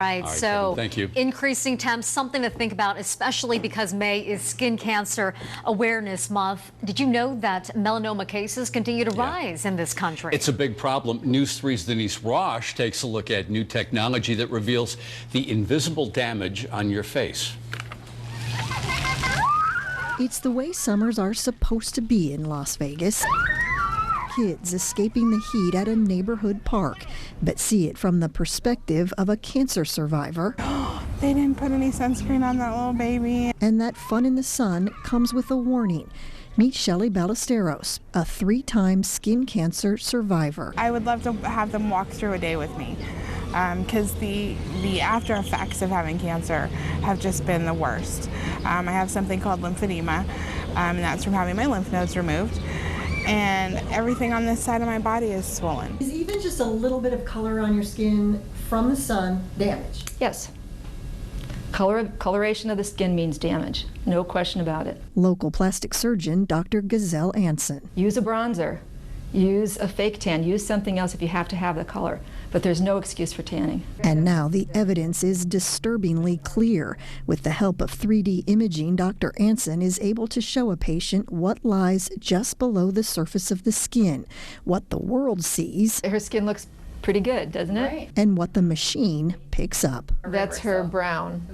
Right, All right, so Kevin, thank you. Increasing temps, something to think about, especially because May is Skin Cancer Awareness Month. Did you know that melanoma cases continue to rise in this country? It's a big problem. News 3's Denise ROSCH takes a look at new technology that reveals the invisible damage on your face. It's the way summers are supposed to be in Las Vegas. Kids escaping the heat at a neighborhood park, but see it from the perspective of a cancer survivor. They didn't put any sunscreen on that little baby. And that fun in the sun comes with a warning. Meet SHELLEY Ballesteros, a 3-time skin cancer survivor. I would love to have them walk through a day with me because the after effects of having cancer have just been the worst. I have something called lymphedema, and that's from having my lymph nodes removed. And everything on this side of my body is swollen. Is even just a little bit of color on your skin from the sun damage? Yes. Coloration of the skin means damage, no question about it. Local plastic surgeon Dr. Goesel Anson. Use a bronzer, use a fake tan, use something else if you have to have the color, but there's no excuse for tanning. And now the evidence is disturbingly clear. With the help of 3D imaging, Dr. Anson is able to show a patient what lies just below the surface of the skin, what the world sees. Her skin looks pretty good, doesn't it? Right. And what the machine picks up. That's her brown.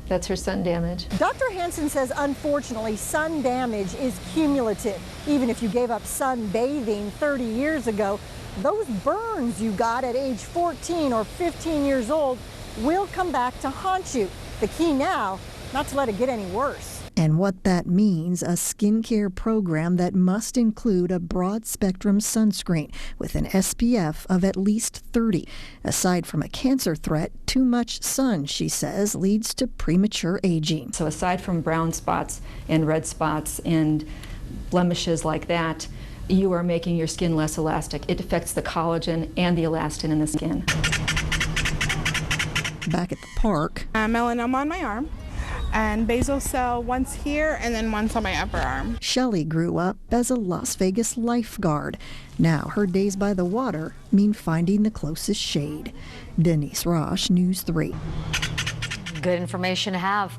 That's her sun damage. Dr. Hansen says, unfortunately, sun damage is cumulative. Even if you gave up sunbathing 30 years ago, those burns you got at age 14 or 15 years old will come back to haunt you. The key now, not to let it get any worse. And what that means, a skincare program that must include a broad-spectrum sunscreen with an SPF of at least 30. Aside from a cancer threat, too much sun, she says, leads to premature aging. So aside from brown spots and red spots and blemishes like that, you are making your skin less elastic. It affects the collagen and the elastin in the skin. Back at the park, Melanoma on my arm, and basal cell once here and then once on my upper arm. SHELLEY grew up as a Las Vegas lifeguard. Now her days by the water mean finding the closest shade. Denise ROSCH, News 3. Good information to have.